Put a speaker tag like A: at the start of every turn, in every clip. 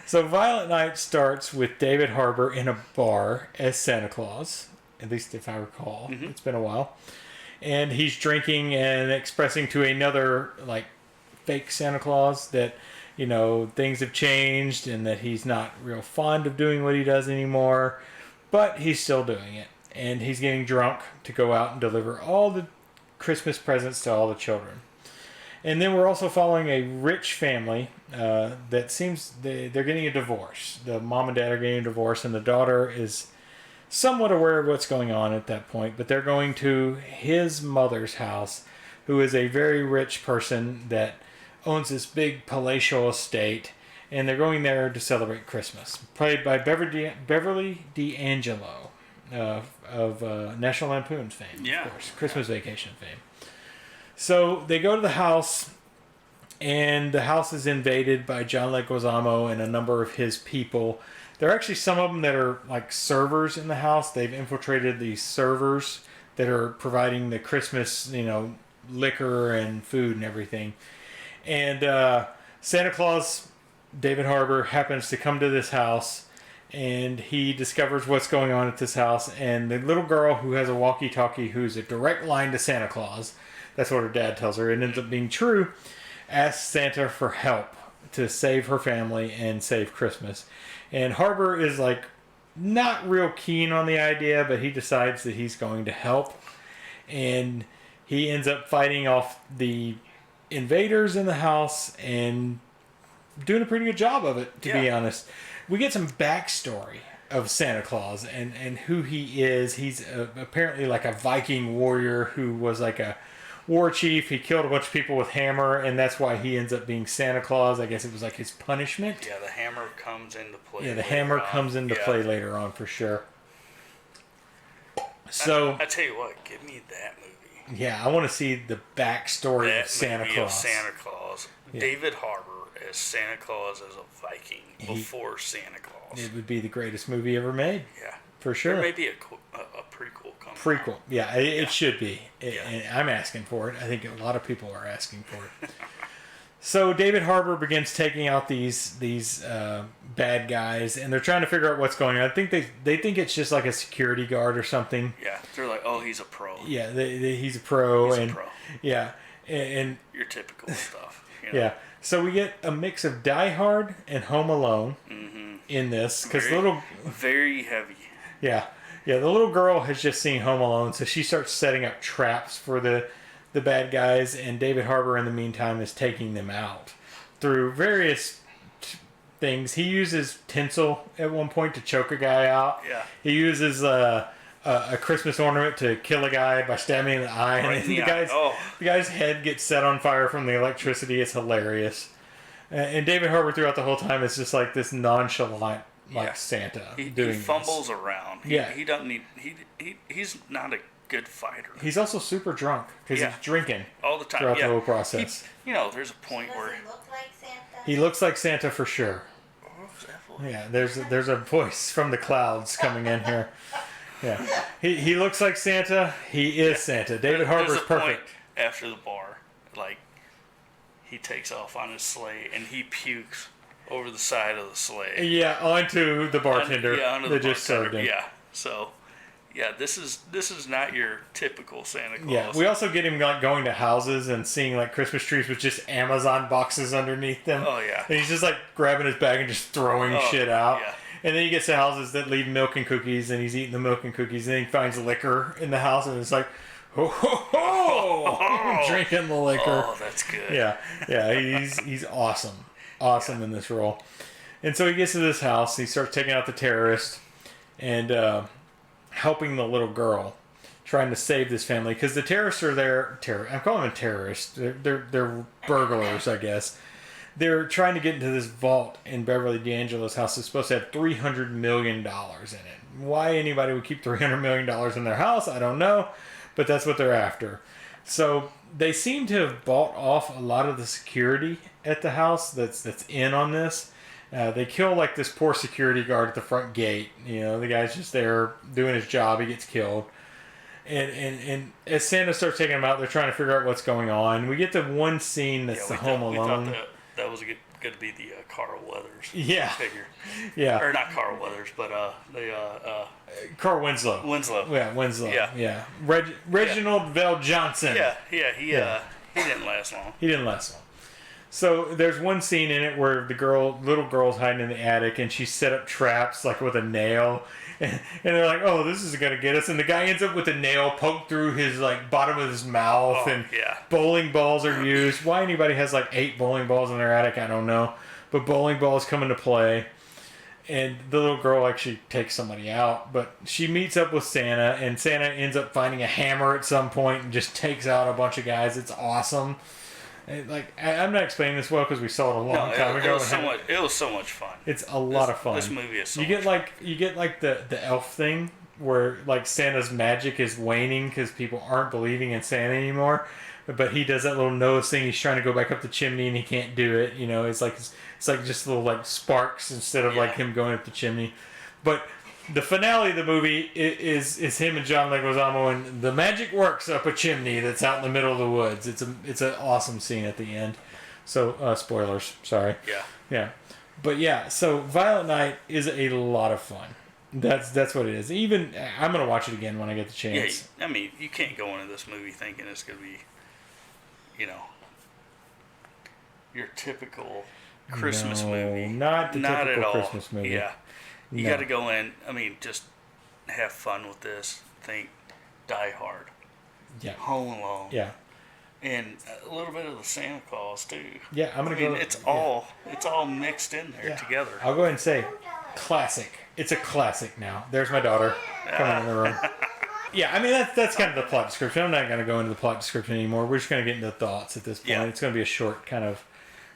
A: So Violent Night starts with David Harbour in a bar as Santa Claus, at least if I recall.
B: Mm-hmm.
A: It's been a while. And he's drinking and expressing to another, like, fake Santa Claus that, things have changed and that he's not real fond of doing what he does anymore, but he's still doing it. And he's getting drunk to go out and deliver all the Christmas presents to all the children. And then we're also following a rich family that seems they're getting a divorce. The mom and dad are getting a divorce, and the daughter is somewhat aware of what's going on at that point. But they're going to his mother's house, who is a very rich person that owns this big palatial estate, and they're going there to celebrate Christmas. Played by Beverly D'Angelo of National Lampoon's fame, of course, Christmas Vacation fame. So they go to the house, and the house is invaded by John Leguizamo and a number of his people. There are actually some of them that are like servers in the house. They've infiltrated these servers that are providing the Christmas, liquor and food and everything. And Santa Claus, David Harbour, happens to come to this house, and he discovers what's going on at this house. And the little girl who has a walkie-talkie, who's a direct line to Santa Claus, that's what her dad tells her. It ends up being true. Asks Santa for help to save her family and save Christmas. And Harbour is like not real keen on the idea, but he decides that he's going to help. And he ends up fighting off the invaders in the house and doing a pretty good job of it, to be honest. We get some backstory of Santa Claus and who he is. He's apparently like a Viking warrior who was like a war chief. He killed a bunch of people with hammer, and that's why he ends up being Santa Claus. I guess it was like his punishment.
B: Yeah, the hammer comes into play.
A: Yeah, the hammer comes into play later on for sure. So
B: I tell you what, give me that movie.
A: Yeah, I want to see the backstory of Santa Claus.
B: Santa Claus. Yeah. David Harbour as Santa Claus as a Viking before Santa Claus.
A: It would be the greatest movie ever made.
B: Yeah,
A: for sure.
B: Or maybe a prequel coming.
A: Prequel, yeah, it should be. And I'm asking for it. I think a lot of people are asking for it. So David Harbour begins taking out these bad guys, and they're trying to figure out what's going on. I think they think it's just like a security guard or something.
B: Yeah, they're like, oh, he's a pro.
A: Yeah, he's a pro. He's a pro. Yeah, and
B: your typical stuff.
A: Yeah, so we get a mix of Die Hard and Home Alone in this because
B: very heavy.
A: Yeah, the little girl has just seen Home Alone, so she starts setting up traps for the bad guys, and David Harbour in the meantime is taking them out through various things. He uses tinsel at one point to choke a guy out.
B: Yeah.
A: He uses a Christmas ornament to kill a guy by stabbing him in the eye, and the guy's head gets set on fire from the electricity. It's hilarious. And David Harbour throughout the whole time is just like this nonchalant, Santa.
B: He fumbles around. He doesn't need. He's not a good fighter.
A: He's also super drunk because he's drinking
B: all the time
A: throughout the whole process.
B: There's a point where
C: he look like Santa?
A: He looks like Santa for sure.
B: What's that voice?
A: Yeah, there's a voice from the clouds coming in here. Yeah, he looks like Santa. He is Santa. David Harbour's perfect.
B: Point after the bar, like he takes off on his sleigh and he pukes over the side of the sleigh.
A: Yeah, onto the bartender that just served him.
B: Yeah, so. Yeah, this is not your typical Santa Claus.
A: Yeah, we also get him like going to houses and seeing like Christmas trees with just Amazon boxes underneath them.
B: Oh yeah.
A: And he's just like grabbing his bag and just throwing shit out.
B: Yeah.
A: And then he gets to houses that leave milk and cookies, and he's eating the milk and cookies. And then he finds liquor in the house, and it's like, ho ho ho, drinking the liquor.
B: Oh, that's good.
A: Yeah, he's awesome in this role. And so he gets to this house. He starts taking out the terrorist, and helping the little girl, trying to save this family because the terrorists are there. I'm calling them terrorists. They're burglars, I guess. They're trying to get into this vault in Beverly D'Angelo's house. It's supposed to have $300 million in it. Why anybody would keep $300 million in their house, I don't know, but that's what they're after. So they seem to have bought off a lot of the security at the house that's in on this. They kill like this poor security guard at the front gate. The guy's just there doing his job. He gets killed. And as Santa starts taking him out, they're trying to figure out what's going on. We get to one scene that's the Home Alone.
B: We thought that was going going to be the Carl Weathers
A: Yeah.
B: figure.
A: Yeah.
B: Or not Carl Weathers, but
A: Carl Winslow.
B: Winslow.
A: Yeah, Winslow.
B: Yeah.
A: Yeah. Reginald Vell Johnson.
B: Yeah, he didn't last long.
A: He didn't last long. So there's one scene in it where the little girl's hiding in the attic, and she set up traps like with a nail, and they're like, "Oh, this is gonna get us." And the guy ends up with a nail poked through his like bottom of his mouth,
B: Oh,
A: and
B: yeah.
A: bowling balls are used. Why anybody has like 8 bowling balls in their attic, I don't know, but bowling balls come into play. And the little girl actually takes somebody out, but she meets up with Santa, and Santa ends up finding a hammer at some point and just takes out a bunch of guys. It's awesome. And, like, I'm not explaining this well because we saw it a long time ago.
B: It was so much fun.
A: It's a lot of fun.
B: This movie is so
A: you get like the elf thing where like Santa's magic is waning because people aren't believing in Santa anymore. But he does that little nose thing. He's trying to go back up the chimney and he can't do it. You know, it's like just little like sparks instead of like him going up the chimney. But the finale of the movie is him and John Leguizamo, and the magic works up a chimney that's out in the middle of the woods. It's an awesome scene at the end. So spoilers, sorry. Yeah. But yeah, so Violent Night is a lot of fun. That's what it is. Even I'm gonna watch it again when I get the chance.
B: Yeah, I mean, you can't go into this movie thinking it's gonna be, your typical Christmas movie.
A: Not the
B: Not
A: typical
B: at all.
A: Christmas movie.
B: Yeah. You
A: No.
B: got to go in. I mean, just have fun with this. Think Die Hard,
A: Yeah.
B: Home Alone,
A: Yeah.
B: and a little bit of the Santa Claus too.
A: Yeah, I'm gonna
B: I mean,
A: go.
B: it's
A: yeah.
B: all mixed in there
A: Yeah.
B: together.
A: I'll go ahead and say classic. It's a classic now. There's my daughter coming in the room. Yeah, I mean that's kind of the plot description. I'm not going to go into the plot description anymore. We're just going to get into thoughts at this point.
B: Yeah.
A: It's going to be a short kind of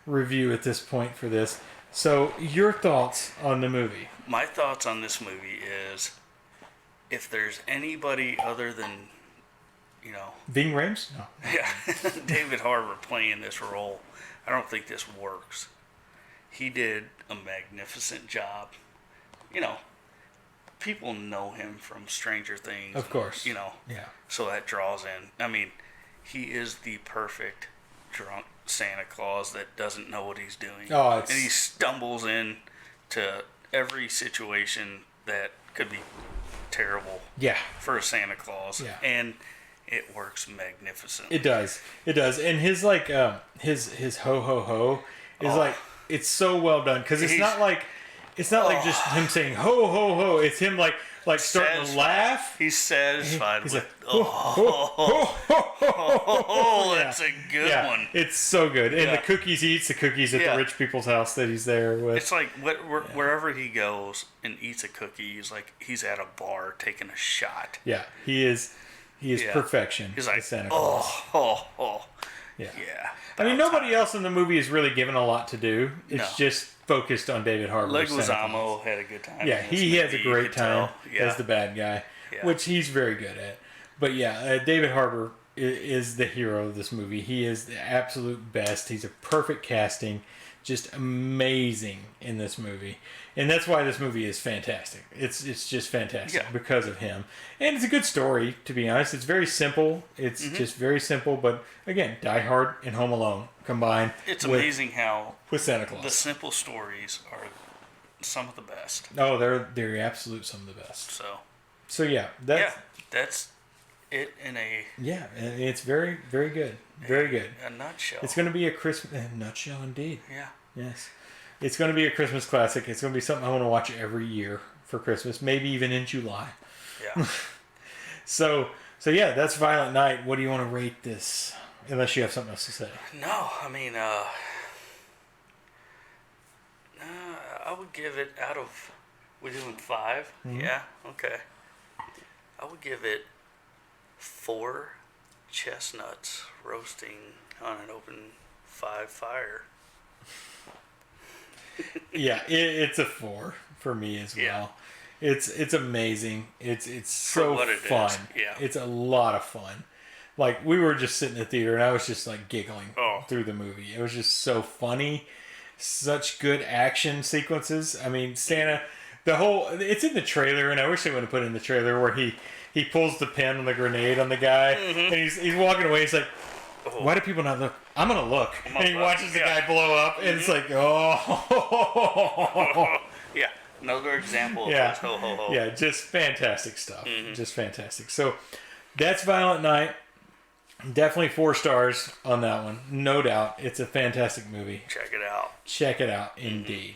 A: review at this point for this. So, your thoughts on the movie?
B: My thoughts on this movie is, if there's anybody other than,
A: Ving Rhames? No.
B: yeah, David Harbour playing this role, I don't think this works. He did a magnificent job. People know him from Stranger Things.
A: Of course.
B: Yeah.
A: So
B: So that draws in. I mean, he is the perfect drunk Santa Claus that doesn't know what he's doing.
A: Oh, it's...
B: And he stumbles in to every situation that could be terrible
A: Yeah.
B: for a Santa Claus.
A: Yeah.
B: And it works magnificently.
A: It does. And his like his ho ho ho is like it's so well done because it's not like just him saying ho ho ho. It's him like starting to laugh.
B: He's satisfied
A: He's
B: with.
A: like, ho, ho, ho, ho.
B: That's a good one.
A: It's so good. And
B: Yeah.
A: the cookies, he eats the cookies at
B: Yeah.
A: the rich people's house that he's there with.
B: It's like wherever he goes and eats a cookie, he's at a bar taking a shot.
A: Yeah, he is
B: Yeah.
A: perfection.
B: He's
A: as
B: like,
A: Santa Claus.
B: Yeah.
A: I mean, nobody else in the movie is really given a lot to do. It's
B: No.
A: just focused on David Harbour. as Santa Claus.
B: Leguizamo had a good time.
A: Yeah,
B: in this
A: he has a
B: movie, you
A: great
B: could
A: time
B: tell. Yeah.
A: as the bad guy,
B: Yeah.
A: which he's very good at. But yeah, David Harbour is the hero of this movie. He is the absolute best. He's a perfect casting, just amazing in this movie, and that's why this movie is fantastic. It's just fantastic because of him, and it's a good story. To be honest, it's very simple. It's just very simple, but again, Die Hard and Home Alone combined.
B: It's
A: with,
B: amazing how
A: with Santa Claus.
B: the simple stories are some of the best.
A: Oh, they're absolute some of the best.
B: So
A: yeah,
B: that's it in a
A: it's very, very good. Very good.
B: a nutshell.
A: It's going to be a Christmas nutshell, indeed.
B: Yeah.
A: Yes, it's going to be a Christmas classic. It's going to be something I want to watch every year for Christmas, maybe even in July.
B: Yeah.
A: So yeah, that's Violent Night. What do you want to rate this? Unless you have something else to say.
B: No, I mean, I would give it out of. We're doing 5.
A: Mm-hmm.
B: Yeah. Okay. I would give it 4 chestnuts roasting on an open 5 fire.
A: Yeah, it's a 4 for me as well.
B: Yeah.
A: It's amazing. It's so
B: what it
A: fun.
B: is, yeah.
A: It's a lot of fun. Like, we were just sitting in the theater and I was just like giggling through the movie. It was just so funny. Such good action sequences. I mean, Santa, it's in the trailer, and I wish they would have put it in the trailer where he pulls the pin on the grenade on the guy, and he's walking away. He's like,
B: Oh.
A: Why do people not look? I'm gonna look.
B: gonna
A: And he
B: look,
A: watches the
B: yeah.
A: guy blow up, and it's like, oh.
B: Yeah, another example of
A: Yeah.
B: this ho ho ho.
A: Yeah, just fantastic stuff. Just fantastic. So that's Violent Night. Definitely 4 stars on that one. No doubt. It's a fantastic movie.
B: Check it out.
A: Check it out, indeed.